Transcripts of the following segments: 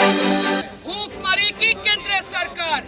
भूखमरी की केंद्र सरकार।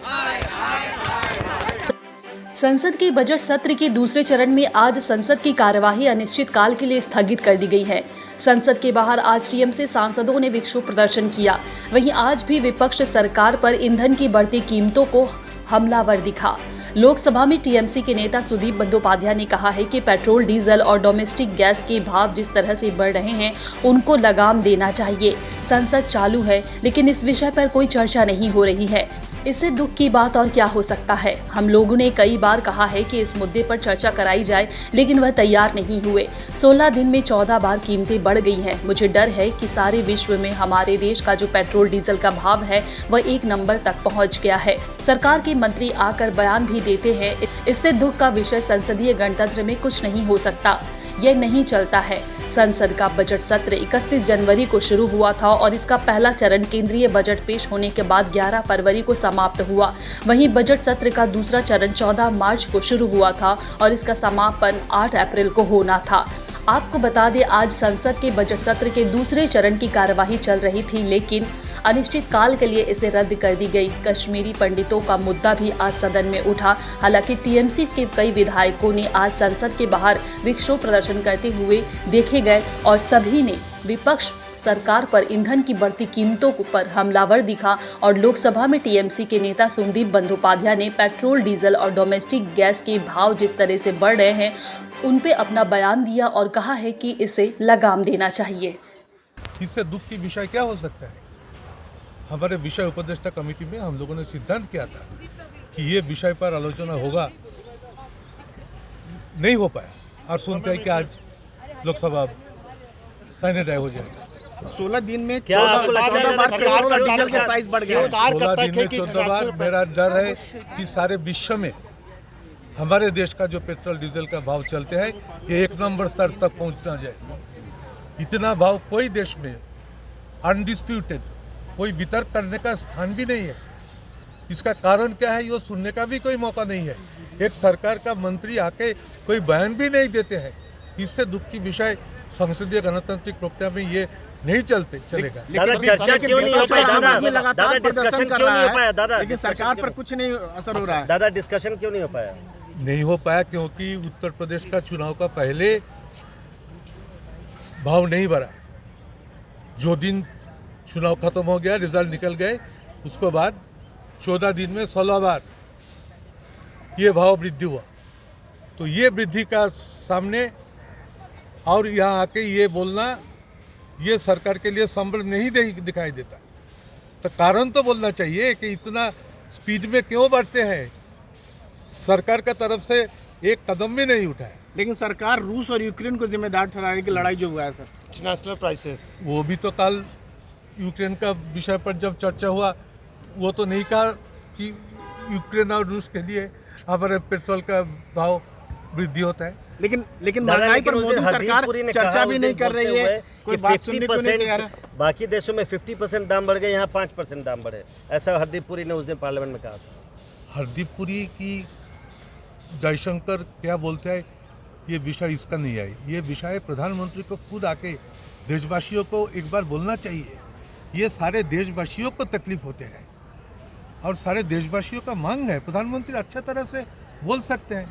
संसद के बजट सत्र के दूसरे चरण में आज संसद की कार्यवाही अनिश्चितकाल के लिए स्थगित कर दी गई है। संसद के बाहर आज टीएमसी सांसदों ने विक्षोभ प्रदर्शन किया। वहीं आज भी विपक्ष सरकार पर ईंधन की बढ़ती कीमतों को हमलावर दिखा। लोकसभा में टीएमसी के नेता सुदीप बंदोपाध्याय ने कहा है कि पेट्रोल, डीजल और डोमेस्टिक गैस के भाव जिस तरह से बढ़ रहे हैं उनको लगाम देना चाहिए। संसद चालू है लेकिन इस विषय पर कोई चर्चा नहीं हो रही है। इससे दुख की बात और क्या हो सकता है। हम लोगों ने कई बार कहा है कि इस मुद्दे पर चर्चा कराई जाए लेकिन वह तैयार नहीं हुए। 16 दिन में 14 बार कीमतें बढ़ गई हैं। मुझे डर है कि सारे विश्व में हमारे देश का जो पेट्रोल डीजल का भाव है वह 1 नंबर तक पहुंच गया है। सरकार के मंत्री आकर बयान भी देते हैं। इससे दुख का विषय संसदीय गणतंत्र में कुछ नहीं हो सकता। यह नहीं चलता है। संसद का बजट सत्र 31 जनवरी को शुरू हुआ था और इसका पहला चरण केंद्रीय बजट पेश होने के बाद 11 फरवरी को समाप्त हुआ। वहीं बजट सत्र का दूसरा चरण 14 मार्च को शुरू हुआ था और इसका समापन 8 अप्रैल को होना था। आपको बता दें, आज संसद के बजट सत्र के दूसरे चरण की कार्यवाही चल रही थी लेकिन अनिश्चितकाल के लिए इसे रद्द कर दी गई। कश्मीरी पंडितों का मुद्दा भी आज सदन में उठा। हालांकि टीएमसी के कई विधायकों ने आज संसद के बाहर विक्षोभ प्रदर्शन करते हुए देखे गए और सभी ने विपक्ष सरकार पर ईंधन की बढ़ती कीमतों पर हमलावर दिखा। और लोकसभा में टीएमसी के नेता सुदीप बंदोपाध्याय ने पेट्रोल, डीजल और डोमेस्टिक गैस के भाव जिस तरह से बढ़ रहे हैं उन पे अपना बयान दिया और कहा है कि इसे लगाम देना चाहिए। इससे दुख की विषय क्या हो सकता है। हमारे विषय उपदेष्टा कमेटी में हम लोगों ने सिद्धांत किया था कि ये विषय पर आलोचना होगा, नहीं हो पाया और सुनते हैं कि आज लोकसभा सैनिटाइज हो जाएगा। 16 दिन में क्या 14 बार पेट्रोल और डीजल के प्राइस बढ़ गए। 16 दिन में 14 बार। मेरा डर है कि सारे विश्व में हमारे देश का जो पेट्रोल डीजल का भाव चलते हैं ये 1 नंबर स्तर तक पहुँच ना जाए। इतना भाव कोई देश में अनडिस्प्यूटेड कोई वितर्क करने का स्थान भी नहीं है। इसका कारण क्या है ये सुनने का भी कोई मौका नहीं है। एक सरकार का मंत्री आके कोई बयान भी नहीं देते हैं। इससे दुख की विषय संसदीय गणतांत्रिक प्रक्रिया में ये नहीं चलेगा। दादा चर्चा क्यों नहीं हो पाया? दादा डिस्कशन क्यों नहीं हो पाया? दादा लेकिन सरकार पर कुछ नहीं असर हो रहा है। दादा डिस्कशन क्यों नहीं हो पाया? नहीं हो पाया क्योंकि उत्तर प्रदेश का चुनाव का पहले भाव नहीं बढ़ा। जो दिन चुनाव खत्म हो गया, रिजल्ट निकल गए, उसके बाद 14 दिन में 16 बार ये भाव वृद्धि हुआ। तो ये वृद्धि का सामने और यहाँ आके ये बोलना ये सरकार के लिए संभव नहीं दिखाई देता। तो कारण तो बोलना चाहिए कि इतना स्पीड में क्यों बढ़ते हैं। सरकार का तरफ से एक कदम भी नहीं उठाया। लेकिन सरकार रूस और यूक्रेन को जिम्मेदार ठहरा रही है कि लड़ाई जो हुआ है सर, इंटरनेशनल प्राइसेस, वो भी तो कल यूक्रेन का विषय पर जब चर्चा हुआ वो तो नहीं कहा कि यूक्रेन और रूस के लिए हमारे पेट्रोल का भाव वृद्धि होता है। लेकिन महंगाई पर मोदी सरकार चर्चा भी नहीं कर रही है। कोई बात सुनने को नहीं तैयार है। बाकी देशों में 50% दाम बढ़ गए, यहाँ 5% दाम बढ़े। ऐसा हरदीप पुरी ने उस दिन पार्लियामेंट में कहा था। हरदीप पुरी की जयशंकर क्या बोलते हैं ये विषय इसका नहीं है। ये विषय प्रधानमंत्री को खुद आके देशवासियों को एक बार बोलना चाहिए। ये सारे देशवासियों को तकलीफ होते हैं और सारे देशवासियों का मांग है। प्रधानमंत्री अच्छा तरह से बोल सकते हैं।